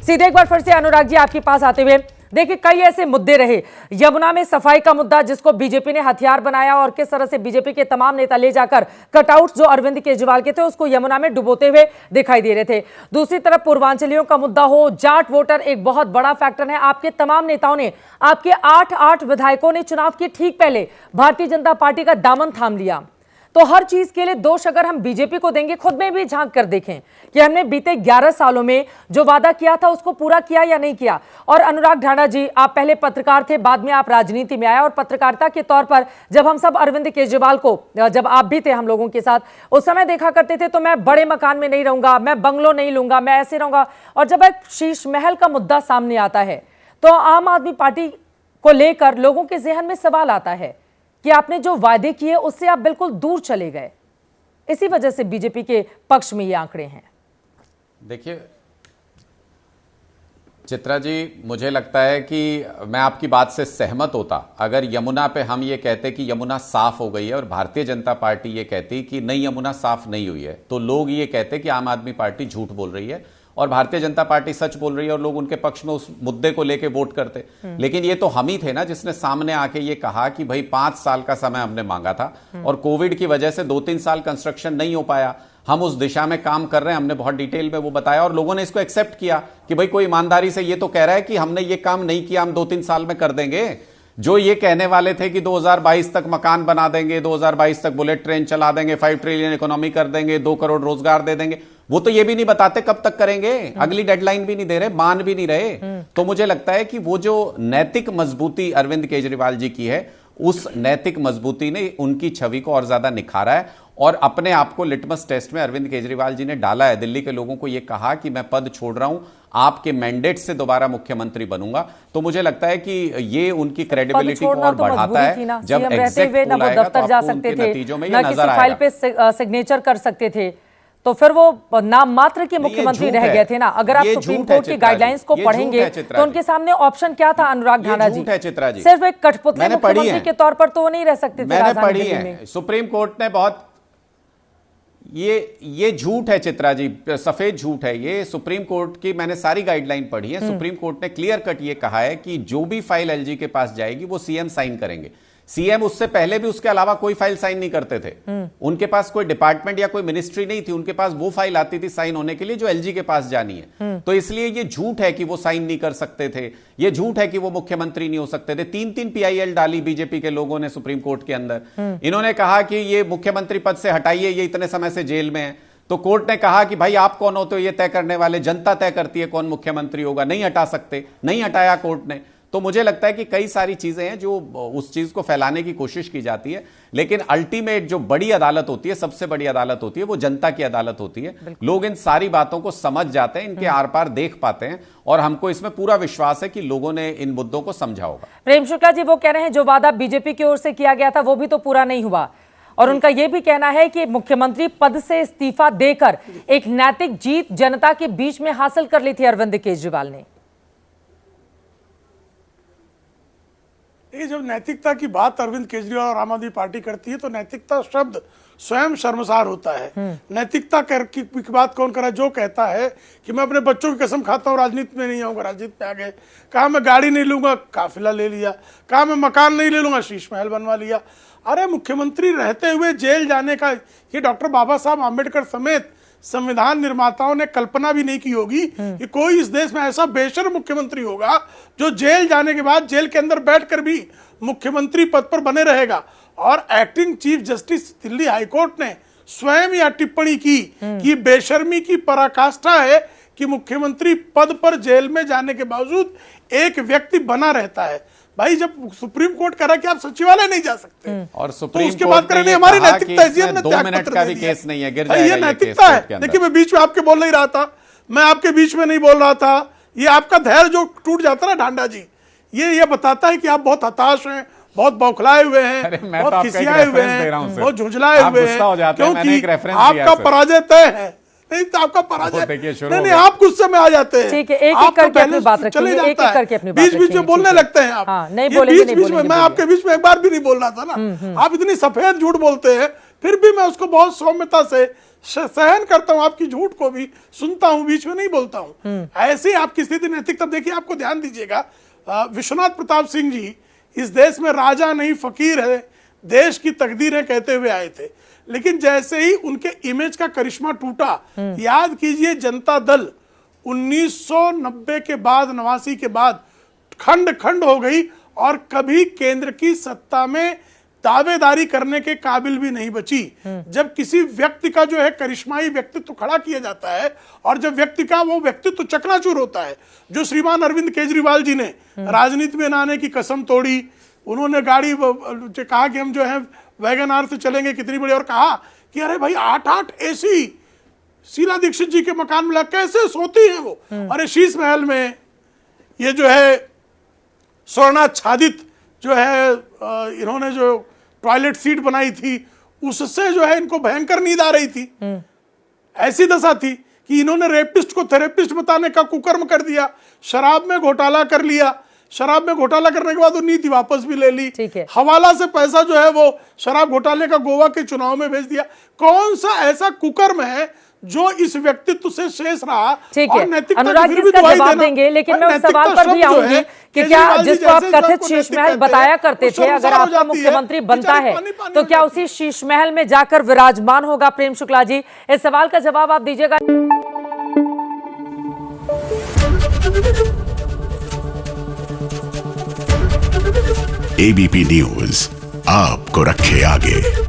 सीधे एक बार फिर से अनुराग जी आपके पास आते हुए, देखिए कई ऐसे मुद्दे रहे। यमुना में सफाई का मुद्दा जिसको बीजेपी ने हथियार बनाया और किस तरह से बीजेपी के तमाम नेता ले जाकर कटआउट जो अरविंद केजरीवाल के थे उसको यमुना में डुबोते हुए दिखाई दे रहे थे। दूसरी तरफ पूर्वांचलियों का मुद्दा हो, जाट वोटर एक बहुत बड़ा फैक्टर है। आपके तमाम नेताओं ने, आपके 8 विधायकों ने चुनाव के ठीक पहले भारतीय जनता पार्टी का दामन थाम लिया। तो हर चीज के लिए दोष अगर हम बीजेपी को देंगे, खुद में भी झांक कर देखें कि हमने बीते 11 सालों में जो वादा किया था उसको पूरा किया या नहीं किया। और अनुराग ढांडा जी, आप पहले पत्रकार थे, बाद में आप राजनीति में आए और पत्रकारिता के तौर पर जब हम सब अरविंद केजरीवाल को, जब आप भी थे हम लोगों के साथ, उस समय देखा करते थे तो मैं बड़े मकान में नहीं रहूंगा, मैं बंगलो नहीं लूंगा, मैं ऐसे रहूंगा। और जब एक शीश महल का मुद्दा सामने आता है तो आम आदमी पार्टी को लेकर लोगों के जहन में सवाल आता है कि आपने जो वादे किए उससे आप बिल्कुल दूर चले गए। इसी वजह से बीजेपी के पक्ष में ये आंकड़े हैं। देखिए चित्रा जी, मुझे लगता है कि मैं आपकी बात से सहमत होता अगर यमुना पे हम ये कहते कि यमुना साफ हो गई है और भारतीय जनता पार्टी ये कहती कि नहीं यमुना साफ नहीं हुई है, तो लोग ये कहते कि आम आदमी पार्टी झूठ बोल रही है और भारतीय जनता पार्टी सच बोल रही है और लोग उनके पक्ष में उस मुद्दे को लेके वोट करते। लेकिन ये तो हम ही थे ना जिसने सामने आके ये कहा कि भाई 5 साल का समय हमने मांगा था और कोविड की वजह से 2-3 साल कंस्ट्रक्शन नहीं हो पाया। हम उस दिशा में काम कर रहे हैं, हमने बहुत डिटेल में वो बताया और लोगों ने इसको एक्सेप्ट किया कि भाई कोई ईमानदारी से ये तो कह रहा है कि हमने ये काम नहीं किया, हम 2-3 साल में कर देंगे। जो ये कहने वाले थे कि 2022 तक मकान बना देंगे, 2022 तक बुलेट ट्रेन चला देंगे, 5 ट्रिलियन इकोनॉमी कर देंगे, 2 करोड़ रोजगार दे देंगे, वो तो ये भी नहीं बताते कब तक करेंगे, अगली डेडलाइन भी नहीं दे रहे, मान भी नहीं रहे। तो मुझे लगता है कि वो जो नैतिक मजबूती अरविंद केजरीवाल जी की है, उस नैतिक मजबूती ने उनकी छवि को और ज्यादा निखारा है और अपने आप को लिटमस टेस्ट में अरविंद केजरीवाल जी ने डाला है। दिल्ली के लोगों को यह कहा कि मैं पद छोड़ रहा हूं, आपके मैंडेट से दोबारा मुख्यमंत्री बनूंगा। तो मुझे लगता है कि ये उनकी क्रेडिबिलिटी को और बढ़ाता है। जब एग्जैक्ट पोल आएगा तो आपको उनके नतीजों में ये नजर आएगा। फाइल पे सिग्नेचर कर सकते थे तो फिर वो नाम मात्र के मुख्यमंत्री रह गए थे ना। अगर आप सुप्रीम कोर्ट की गाइडलाइंस को पढ़ेंगे तो उनके सामने ऑप्शन क्या था अनुराग ढांडा जी? सिर्फ एक कठपुतली मुख्यमंत्री के तौर पर तो वो नहीं रह सकते थे। मैंने पढ़ी है, सुप्रीम कोर्ट ने बहुत, ये झूठ है चित्रा जी, सफेद झूठ है ये। सुप्रीम कोर्ट की मैंने सारी गाइडलाइन पढ़ी है। सुप्रीम कोर्ट ने क्लियर कट ये कहा है कि जो भी फाइल एलजी के पास जाएगी वो सीएम साइन करेंगे। सीएम उससे पहले भी उसके अलावा कोई फाइल साइन नहीं करते थे। उनके पास कोई डिपार्टमेंट या कोई मिनिस्ट्री नहीं थी, उनके पास वो फाइल आती थी साइन होने के लिए जो एलजी के पास जानी है। तो इसलिए ये झूठ है कि वो साइन नहीं कर सकते थे, ये झूठ है कि वो मुख्यमंत्री नहीं हो सकते थे। 3-3 PIL डाली बीजेपी के लोगों ने सुप्रीम कोर्ट के अंदर। इन्होंने कहा कि ये मुख्यमंत्री पद से हटाइए, ये इतने समय से जेल में है। तो कोर्ट ने कहा कि भाई आप कौन होते हो ये तय करने वाले, जनता तय करती है कौन मुख्यमंत्री होगा, नहीं हटा सकते, नहीं हटाया कोर्ट ने। तो मुझे लगता है कि कई सारी चीजें हैं जो उस चीज को फैलाने की कोशिश की जाती है, लेकिन अल्टीमेट जो बड़ी अदालत होती है, सबसे बड़ी अदालत होती है, वो जनता की अदालत होती है। लोग इन सारी बातों को समझ जाते हैं, इनके आर पार देख पाते हैं और हमको इसमें पूरा विश्वास है कि लोगों ने इन मुद्दों को समझा होगा। प्रेम शुक्ला जी वो कह रहे हैं जो वादा बीजेपी की ओर से किया गया था वो भी तो पूरा नहीं हुआ और उनका यह भी कहना है कि मुख्यमंत्री पद से इस्तीफा देकर एक नैतिक जीत जनता के बीच में हासिल कर ली थी अरविंद केजरीवाल ने। ये जब नैतिकता की बात अरविंद केजरीवाल और आम आदमी पार्टी करती है तो नैतिकता शब्द स्वयं शर्मसार होता है। नैतिकता की बात कौन कर रहा है? जो कहता है कि मैं अपने बच्चों की कसम खाता हूँ राजनीति में नहीं आऊंगा, राजनीति में आ गए। कहा मैं गाड़ी नहीं लूंगा, काफिला ले लिया। कहा मैं मकान नहीं ले लूंगा, शीश महल बनवा लिया। अरे मुख्यमंत्री रहते हुए जेल जाने का ये डॉक्टर बाबा साहब आम्बेडकर समेत संविधान निर्माताओं ने कल्पना भी नहीं की होगी कि कोई इस देश में ऐसा बेशर्म मुख्यमंत्री होगा जो जेल जाने के बाद जेल के अंदर बैठकर भी मुख्यमंत्री पद पर बने रहेगा। और acting chief justice Delhi high court ने स्वयं यह टिप्पणी की कि बेशर्मी की पराकाष्ठा है कि मुख्यमंत्री पद पर जेल में जाने के बावजूद एक व्यक्ति बना रहता है। भाई जब सुप्रीम कोर्ट कह रहा है कि आप सचिवालय नहीं जा सकते और सुप्रीम तो उसके बाद करेंगे हमारी नैतिकता है, 2 मिनट का भी केस नहीं है, गिर जाएगा ये नैतिकता है। देखिए मैं बीच में आपके बोल नहीं रहा था, मैं आपके बीच में नहीं बोल रहा था। ये आपका धैर्य जो टूट जाता है ना ढांडा जी, ये बताता है कि आप बहुत हताश हैं, बहुत बौखलाए हुए हैं, बहुत खिसियाए हुए हैं, बहुत झुंझलाए हुए हैं, क्योंकि आपका पराजय तय है। नहीं तो आपका पराजय नहीं, आप गुस्से में आ जाते हैं। ठीक है, एक-एक करके अपनी बात रखिए, एक-एक करके अपनी बात बीच बीच में बोलने लगते हैं आप। नहीं बोलेंगे, नहीं बीच में मैं आपके बीच में एक बार भी नहीं बोल रहा था ना। आप इतनी सफेद झूठ बोलते हैं, फिर भी मैं उसको बहुत सौम्यता से सहन करता हूं आपकी झूठ को भी, सुनता हूं, बीच में नहीं बोलता हूं। ऐसी आपकी स्थिति नैतिक, तब देखिए आपको ध्यान दीजिएगा, विश्वनाथ प्रताप सिंह जी इस देश में राजा नहीं फकीर है, देश की तकदीर है कहते हुए आए थे, लेकिन जैसे ही उनके इमेज का करिश्मा टूटा, याद कीजिए जनता दल 1990 के बाद, 89 के बाद खंड खंड हो गई और कभी केंद्र की सत्ता में दावेदारी करने के काबिल भी नहीं बची। जब किसी व्यक्ति का जो है करिश्माई व्यक्तित्व खड़ा किया जाता है और जब व्यक्ति का वो व्यक्तित्व चकनाचूर होता है, जो श्रीमान अरविंद केजरीवाल जी ने राजनीति में न आने की कसम तोड़ी, उन्होंने गाड़ी कहा कि हम जो है वैगन आर से चलेंगे, कितनी बड़ी, और कहा कि अरे भाई 8-8 एसी शीला दीक्षित जी के मकान में कैसे सोती है वो, अरे शीश महल में ये जो है स्वर्णाच्छादित जो है इन्होंने जो टॉयलेट सीट बनाई थी उससे जो है इनको भयंकर नींद आ रही थी। ऐसी दशा थी कि इन्होंने रेपिस्ट को थेरेपिस्ट बताने का कुकर्म कर दिया, शराब में घोटाला कर लिया, शराब में घोटाला करने के बाद वो नीति वापस भी ले ली, हवाला से पैसा जो है वो शराब घोटाले का गोवा के चुनाव में भेज दिया। कौन सा ऐसा कुकर्म है जो इस व्यक्तित्व से शेष रहा? ठीक है, अनुराग जी इसका जवाब देंगे, लेकिन मैं उस सवाल पर भी आऊंगी कि क्या जिसको आप कथित शीश महल बताया करते थे, अगर आपका मुख्यमंत्री बनता है तो क्या उसी शीश महल में जाकर विराजमान होगा प्रेम शुक्ला जी? इस सवाल का जवाब आप दीजिएगा। एबीपी न्यूज आपको रखे आगे।